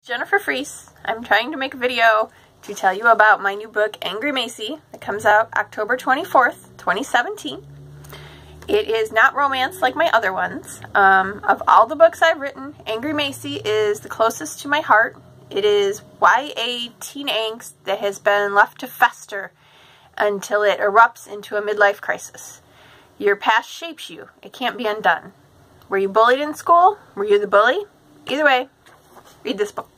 Jennifer Fries. I'm trying to make a video to tell you about my new book, Angry Macey, that comes out October 24th, 2017. It is not romance like my other ones. Of all the books I've written, Angry Macey is the closest to my heart. It is YA teen angst that has been left to fester until it erupts into a midlife crisis. Your past shapes you. It can't be undone. Were you bullied in school? Were you the bully? Either way, read this book.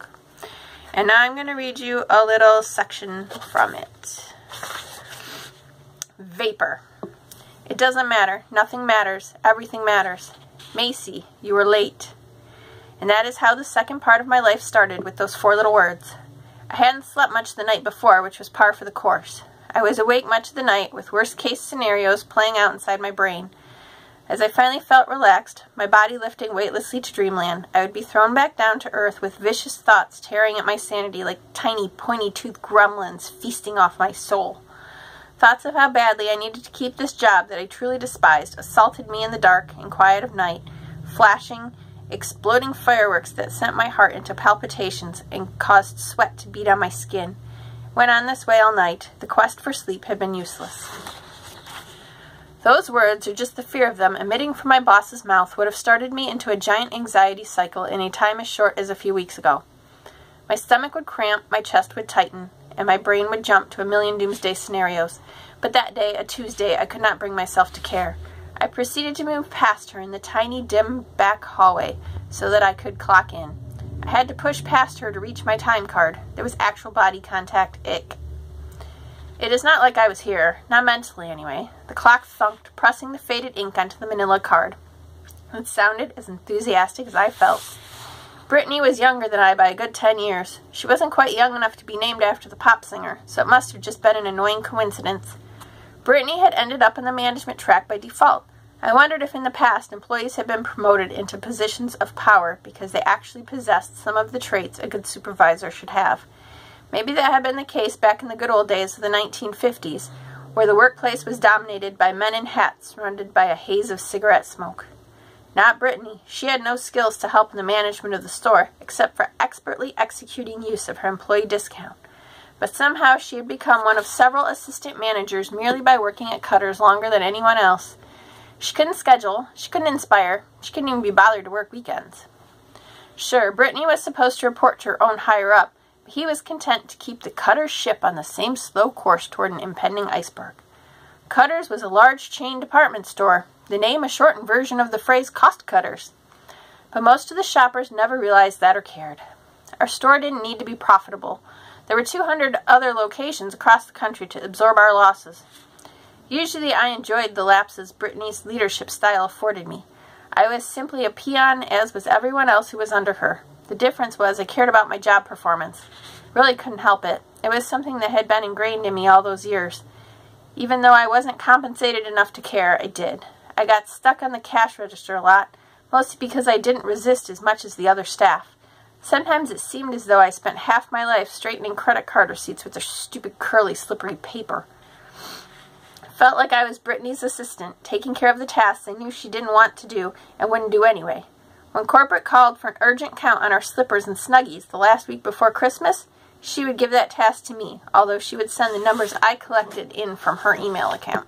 And now I'm going to read you a little section from it. Vapor. It doesn't matter. Nothing matters. Everything matters. Macey, you were late. And that is how the second part of my life started, with those 4 little words. I hadn't slept much the night before, which was par for the course. I was awake much of the night, with worst-case scenarios playing out inside my brain. As I finally felt relaxed, my body lifting weightlessly to dreamland, I would be thrown back down to earth with vicious thoughts tearing at my sanity like tiny, pointy-toothed gremlins feasting off my soul. Thoughts of how badly I needed to keep this job that I truly despised assaulted me in the dark and quiet of night, flashing, exploding fireworks that sent my heart into palpitations and caused sweat to beat on my skin. Went on this way all night. The quest for sleep had been useless. Those words, or just the fear of them, emitting from my boss's mouth, would have started me into a giant anxiety cycle in a time as short as a few weeks ago. My stomach would cramp, my chest would tighten, and my brain would jump to a million doomsday scenarios. But that day, a Tuesday, I could not bring myself to care. I proceeded to move past her in the tiny, dim back hallway so that I could clock in. I had to push past her to reach my time card. There was actual body contact. Ick. It is not like I was here, not mentally anyway. The clock thunked, pressing the faded ink onto the manila card. It sounded as enthusiastic as I felt. Brittany was younger than I by a good 10 years. She wasn't quite young enough to be named after the pop singer, so it must have just been an annoying coincidence. Brittany had ended up on the management track by default. I wondered if in the past employees had been promoted into positions of power because they actually possessed some of the traits a good supervisor should have. Maybe that had been the case back in the good old days of the 1950s, where the workplace was dominated by men in hats surrounded by a haze of cigarette smoke. Not Brittany. She had no skills to help in the management of the store, except for expertly executing use of her employee discount. But somehow she had become one of several assistant managers merely by working at Cutters longer than anyone else. She couldn't schedule, she couldn't inspire, she couldn't even be bothered to work weekends. Sure, Brittany was supposed to report to her own higher-up, but he was content to keep the Cutters ship on the same slow course toward an impending iceberg. Cutters was a large chain department store, the name a shortened version of the phrase cost cutters. But most of the shoppers never realized that or cared. Our store didn't need to be profitable. There were 200 other locations across the country to absorb our losses. Usually I enjoyed the lapses Brittany's leadership style afforded me. I was simply a peon, as was everyone else who was under her. The difference was I cared about my job performance. Really couldn't help it. It was something that had been ingrained in me all those years. Even though I wasn't compensated enough to care, I did. I got stuck on the cash register a lot, mostly because I didn't resist as much as the other staff. Sometimes it seemed as though I spent half my life straightening credit card receipts with their stupid, curly, slippery paper. Felt like I was Brittany's assistant, taking care of the tasks I knew she didn't want to do and wouldn't do anyway. When corporate called for an urgent count on our slippers and Snuggies the last week before Christmas, she would give that task to me, although she would send the numbers I collected in from her email account.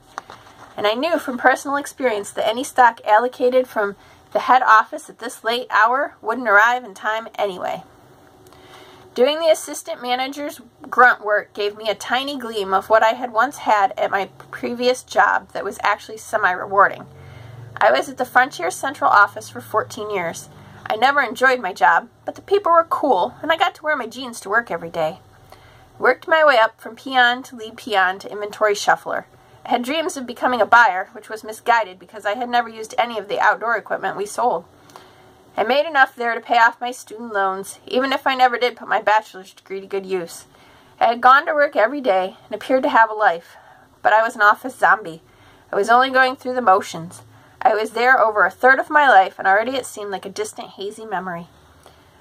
And I knew from personal experience that any stock allocated from the head office at this late hour wouldn't arrive in time anyway. Doing the assistant manager's grunt work gave me a tiny gleam of what I had once had at my previous job that was actually semi-rewarding. I was at the Frontier Central office for 14 years. I never enjoyed my job, but the people were cool, and I got to wear my jeans to work every day. I worked my way up from peon to lead peon to inventory shuffler. I had dreams of becoming a buyer, which was misguided because I had never used any of the outdoor equipment we sold. I made enough there to pay off my student loans, even if I never did put my bachelor's degree to good use. I had gone to work every day and appeared to have a life, but I was an office zombie. I was only going through the motions. I was there over a third of my life, and already it seemed like a distant, hazy memory.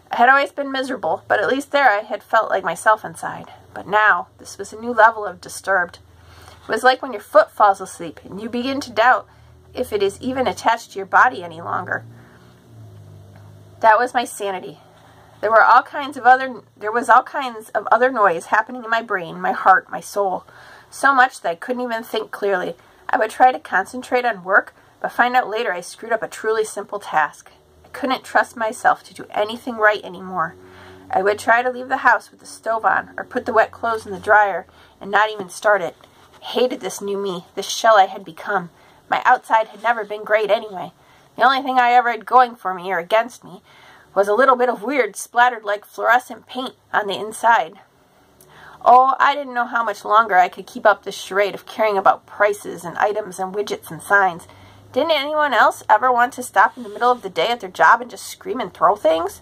I had always been miserable, but at least there I had felt like myself inside. But now, this was a new level of disturbed. It was like when your foot falls asleep, and you begin to doubt if it is even attached to your body any longer. That was my sanity. There was all kinds of other noise happening in my brain, my heart, my soul. So much that I couldn't even think clearly. I would try to concentrate on work, but find out later I screwed up a truly simple task. I couldn't trust myself to do anything right anymore. I would try to leave the house with the stove on, or put the wet clothes in the dryer, and not even start it. I hated this new me, this shell I had become. My outside had never been great anyway. The only thing I ever had going for me, or against me, was a little bit of weird, splattered like fluorescent paint on the inside. Oh, I didn't know how much longer I could keep up this charade of caring about prices and items and widgets and signs. Didn't anyone else ever want to stop in the middle of the day at their job and just scream and throw things?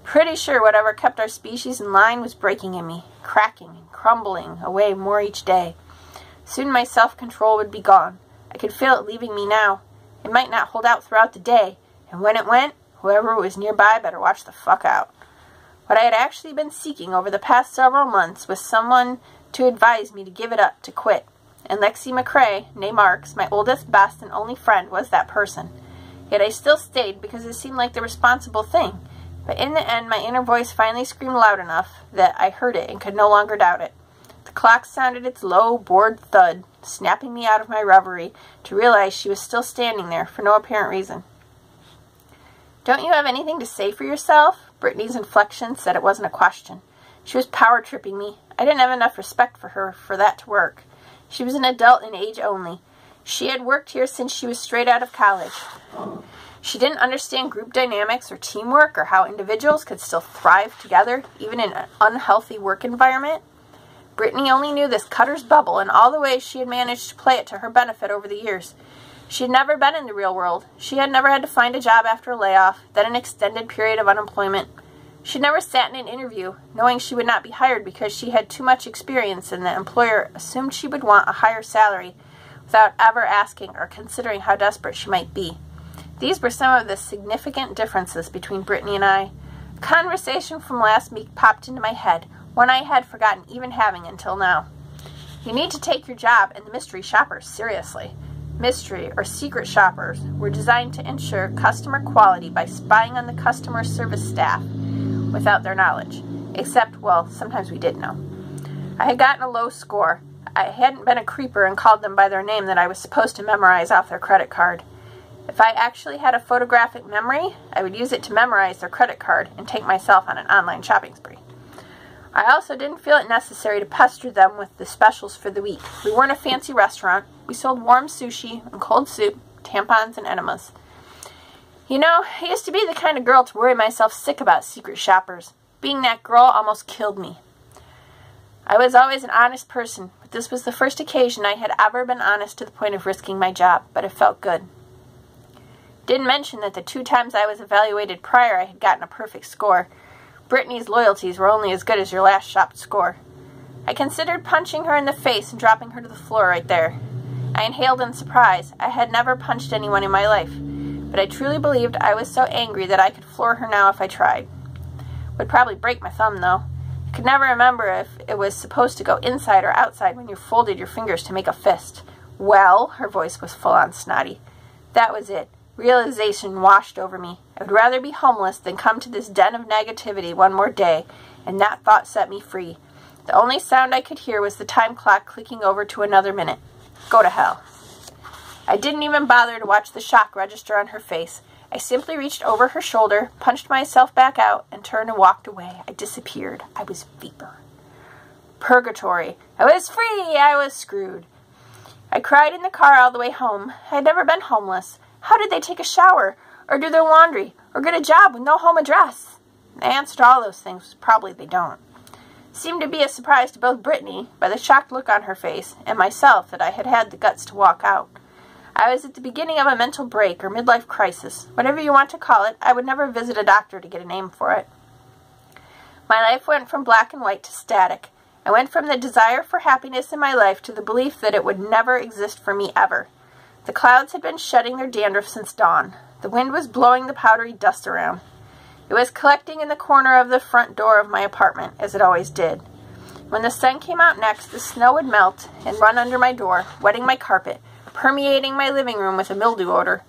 Pretty sure whatever kept our species in line was breaking in me, cracking and crumbling away more each day. Soon my self-control would be gone. I could feel it leaving me now. It might not hold out throughout the day, and when it went, whoever was nearby better watch the fuck out. What I had actually been seeking over the past several months was someone to advise me to give it up, to quit. And Lexi McCrae, née Marks, my oldest, best, and only friend, was that person. Yet I still stayed because it seemed like the responsible thing. But in the end, my inner voice finally screamed loud enough that I heard it and could no longer doubt it. The clock sounded its low, bored thud, snapping me out of my reverie to realize she was still standing there for no apparent reason. "Don't you have anything to say for yourself?" Brittany's inflection said it wasn't a question. She was power-tripping me. I didn't have enough respect for her for that to work. She was an adult in age only. She had worked here since she was straight out of college. She didn't understand group dynamics or teamwork or how individuals could still thrive together, even in an unhealthy work environment. Brittany only knew this cutter's bubble and all the ways she had managed to play it to her benefit over the years. She had never been in the real world. She had never had to find a job after a layoff, then an extended period of unemployment. She never sat in an interview, knowing she would not be hired because she had too much experience and the employer assumed she would want a higher salary without ever asking or considering how desperate she might be. These were some of the significant differences between Brittany and I. A conversation from last week popped into my head, one I had forgotten even having until now. You need to take your job and the mystery shoppers seriously. Mystery or secret shoppers were designed to ensure customer quality by spying on the customer service staff without their knowledge. Except, well, sometimes we did know. I had gotten a low score. I hadn't been a creeper and called them by their name that I was supposed to memorize off their credit card. If I actually had a photographic memory, I would use it to memorize their credit card and take myself on an online shopping spree. I also didn't feel it necessary to pester them with the specials for the week. We weren't a fancy restaurant. We sold warm sushi and cold soup, tampons, and enemas. You know, I used to be the kind of girl to worry myself sick about secret shoppers. Being that girl almost killed me. I was always an honest person, but this was the first occasion I had ever been honest to the point of risking my job, but it felt good. Didn't mention that the 2 times I was evaluated prior I had gotten a perfect score. Brittany's loyalties were only as good as your last shopped score. I considered punching her in the face and dropping her to the floor right there. I inhaled in surprise. I had never punched anyone in my life, but I truly believed I was so angry that I could floor her now if I tried. Would probably break my thumb, though. I could never remember if it was supposed to go inside or outside when you folded your fingers to make a fist. Well, her voice was full-on snotty. That was it. Realization washed over me. I would rather be homeless than come to this den of negativity one more day, and that thought set me free. The only sound I could hear was the time clock clicking over to another minute. Go to hell. I didn't even bother to watch the shock register on her face. I simply reached over her shoulder, punched myself back out, and turned and walked away. I disappeared. I was vapor. Purgatory. I was free. I was screwed. I cried in the car all the way home. I had never been homeless. How did they take a shower, or do their laundry, or get a job with no home address? The answer to all those things was probably they don't. It seemed to be a surprise to both Brittany, by the shocked look on her face, and myself that I had had the guts to walk out. I was at the beginning of a mental break or midlife crisis. Whatever you want to call it, I would never visit a doctor to get a name for it. My life went from black and white to static. I went from the desire for happiness in my life to the belief that it would never exist for me ever. The clouds had been shedding their dandruff since dawn. The wind was blowing the powdery dust around. It was collecting in the corner of the front door of my apartment, as it always did. When the sun came out next, the snow would melt and run under my door, wetting my carpet, permeating my living room with a mildew odor.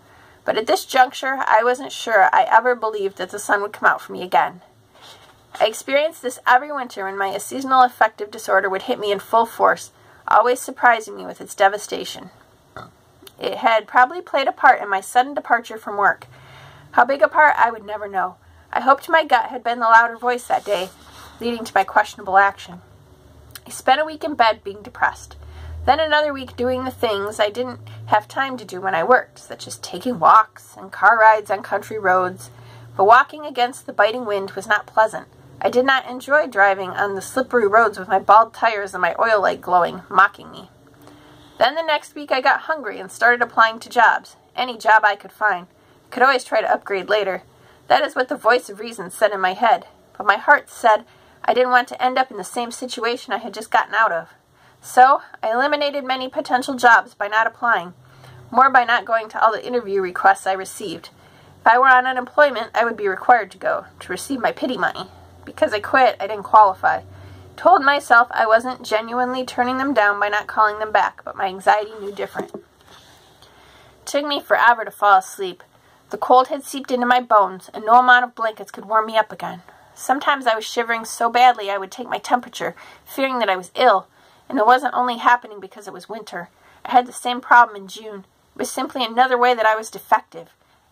But at this juncture, I wasn't sure I ever believed that the sun would come out for me again. I experienced this every winter when my seasonal affective disorder would hit me in full force, always surprising me with its devastation. It had probably played a part in my sudden departure from work. How big a part, I would never know. I hoped my gut had been the louder voice that day, leading to my questionable action. I spent a week in bed being depressed. Then another week doing the things I didn't have time to do when I worked, such as taking walks and car rides on country roads. But walking against the biting wind was not pleasant. I did not enjoy driving on the slippery roads with my bald tires and my oil light glowing, mocking me. Then the next week I got hungry and started applying to jobs, any job I could find. I could always try to upgrade later. That is what the voice of reason said in my head, but my heart said I didn't want to end up in the same situation I had just gotten out of. So, I eliminated many potential jobs by not applying, more by not going to all the interview requests I received. If I were on unemployment, I would be required to go, to receive my pity money. Because I quit, I didn't qualify. Told myself I wasn't genuinely turning them down by not calling them back, but my anxiety knew different. It took me forever to fall asleep. The cold had seeped into my bones, and no amount of blankets could warm me up again. Sometimes I was shivering so badly I would take my temperature, fearing that I was ill. And it wasn't only happening because it was winter. I had the same problem in June. It was simply another way that I was defective.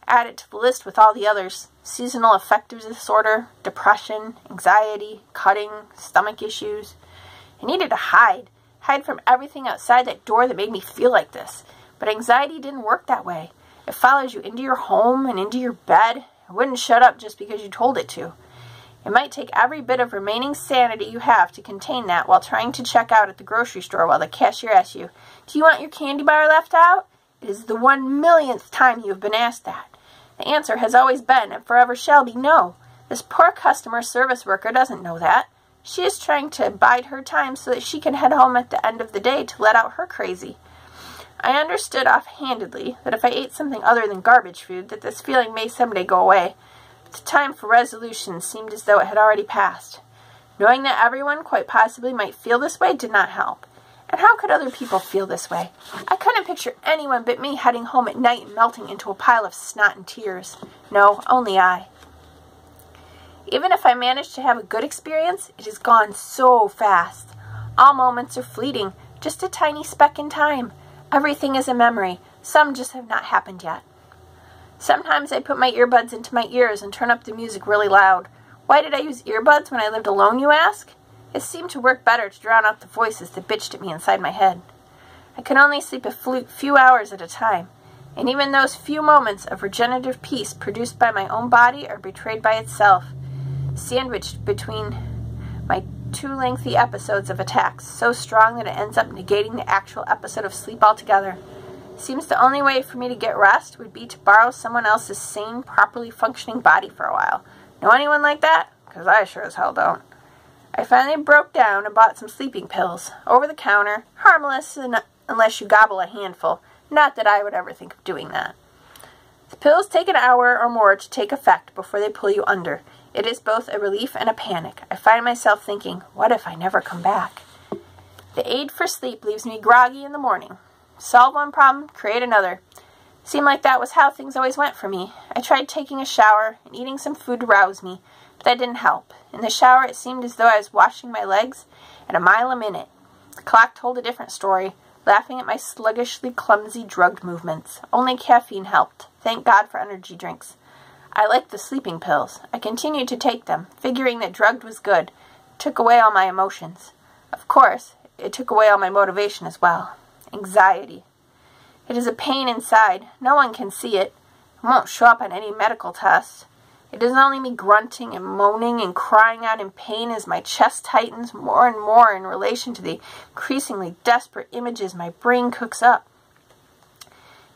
Add it to the list with all the others: seasonal affective disorder, depression, anxiety, cutting, stomach issues. I needed to hide from everything outside that door that made me feel like this. But anxiety didn't work that way. It follows you into your home and into your bed. It wouldn't shut up just because you told it to. It might take every bit of remaining sanity you have to contain that while trying to check out at the grocery store while the cashier asks you, "Do you want your candy bar left out?" It is the 1,000,000th time you have been asked that. The answer has always been and forever shall be no. This poor customer service worker doesn't know that. She is trying to bide her time so that she can head home at the end of the day to let out her crazy. I understood offhandedly that if I ate something other than garbage food, that this feeling may someday go away. The time for resolution seemed as though it had already passed. Knowing that everyone quite possibly might feel this way did not help. And how could other people feel this way? I couldn't picture anyone but me heading home at night and melting into a pile of snot and tears. No, only I. Even if I managed to have a good experience, it has gone so fast. All moments are fleeting, just a tiny speck in time. Everything is a memory. Some just have not happened yet. Sometimes I put my earbuds into my ears and turn up the music really loud. Why did I use earbuds when I lived alone, you ask? It seemed to work better to drown out the voices that bitched at me inside my head. I could only sleep a few hours at a time, and even those few moments of regenerative peace produced by my own body are betrayed by itself, sandwiched between my 2 lengthy episodes of attacks, so strong that it ends up negating the actual episode of sleep altogether. Seems the only way for me to get rest would be to borrow someone else's sane, properly functioning body for a while. Know anyone like that? Because I sure as hell don't. I finally broke down and bought some sleeping pills, over the counter, harmless unless you gobble a handful. Not that I would ever think of doing that. The pills take an hour or more to take effect before they pull you under. It is both a relief and a panic. I find myself thinking, what if I never come back? The aid for sleep leaves me groggy in the morning. Solve one problem, create another. Seemed like that was how things always went for me. I tried taking a shower and eating some food to rouse me, but that didn't help. In the shower, it seemed as though I was washing my legs at a mile a minute. The clock told a different story, laughing at my sluggishly clumsy drugged movements. Only caffeine helped. Thank God for energy drinks. I liked the sleeping pills. I continued to take them, figuring that drugged was good. It took away all my emotions. Of course, it took away all my motivation as well. Anxiety. It is a pain inside. No one can see it. It won't show up on any medical test. It is only me grunting and moaning and crying out in pain as my chest tightens more and more in relation to the increasingly desperate images my brain cooks up.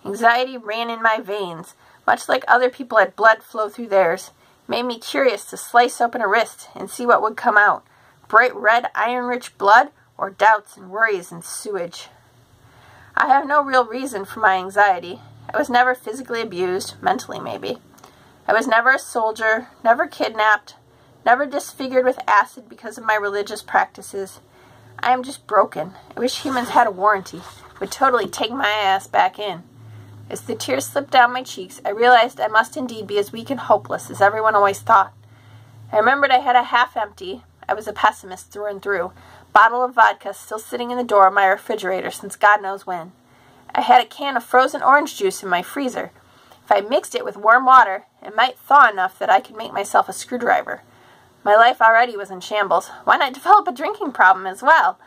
Anxiety ran in my veins, much like other people had blood flow through theirs. It made me curious to slice open a wrist and see what would come out. Bright red, iron-rich blood, or doubts and worries and sewage. I have no real reason for my anxiety. I was never physically abused, mentally maybe. I was never a soldier, never kidnapped, never disfigured with acid because of my religious practices. I am just broken. I wish humans had a warranty. Would totally take my ass back in. As the tears slipped down my cheeks, I realized I must indeed be as weak and hopeless as everyone always thought. I remembered I had a half-empty, I was a pessimist through and through, bottle of vodka still sitting in the door of my refrigerator since God knows when. I had a can of frozen orange juice in my freezer. If I mixed it with warm water, it might thaw enough that I could make myself a screwdriver. My life already was in shambles. Why not develop a drinking problem as well?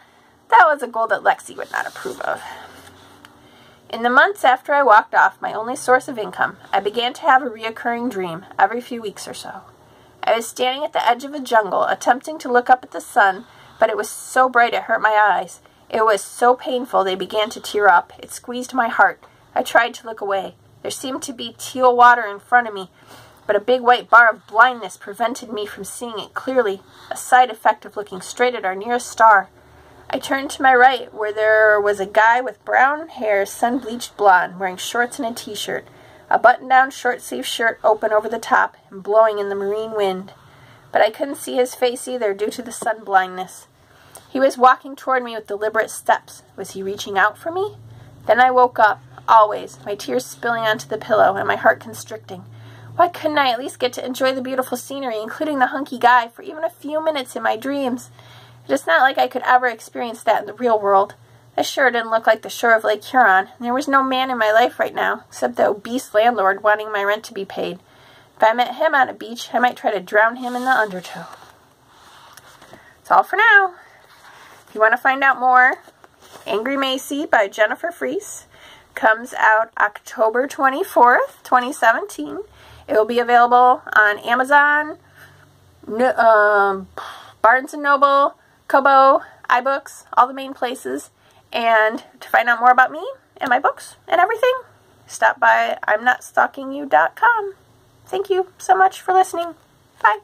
That was a goal that Lexi would not approve of. In the months after I walked off my only source of income, I began to have a reoccurring dream every few weeks or so. I was standing at the edge of a jungle, attempting to look up at the sun, but it was so bright it hurt my eyes. It was so painful they began to tear up. It squeezed my heart. I tried to look away. There seemed to be teal water in front of me, but a big white bar of blindness prevented me from seeing it clearly, a side effect of looking straight at our nearest star. I turned to my right, where there was a guy with brown hair, sun-bleached blonde, wearing shorts and a t-shirt, a button-down short-sleeved shirt open over the top and blowing in the marine wind. But I couldn't see his face either due to the sun blindness. He was walking toward me with deliberate steps. Was he reaching out for me? Then I woke up, always, my tears spilling onto the pillow and my heart constricting. Why couldn't I at least get to enjoy the beautiful scenery, including the hunky guy, for even a few minutes in my dreams? It's not like I could ever experience that in the real world. This sure didn't look like the shore of Lake Huron, and there was no man in my life right now, except the obese landlord wanting my rent to be paid. If I met him on a beach, I might try to drown him in the undertow. That's all for now. If you want to find out more, Angry Macey by Jennifer Fries comes out October 24th, 2017. It will be available on Amazon, Barnes & Noble, Kobo, iBooks, all the main places. And to find out more about me and my books and everything, stop by I'mNotStalkingYou.com. Thank you so much for listening. Bye.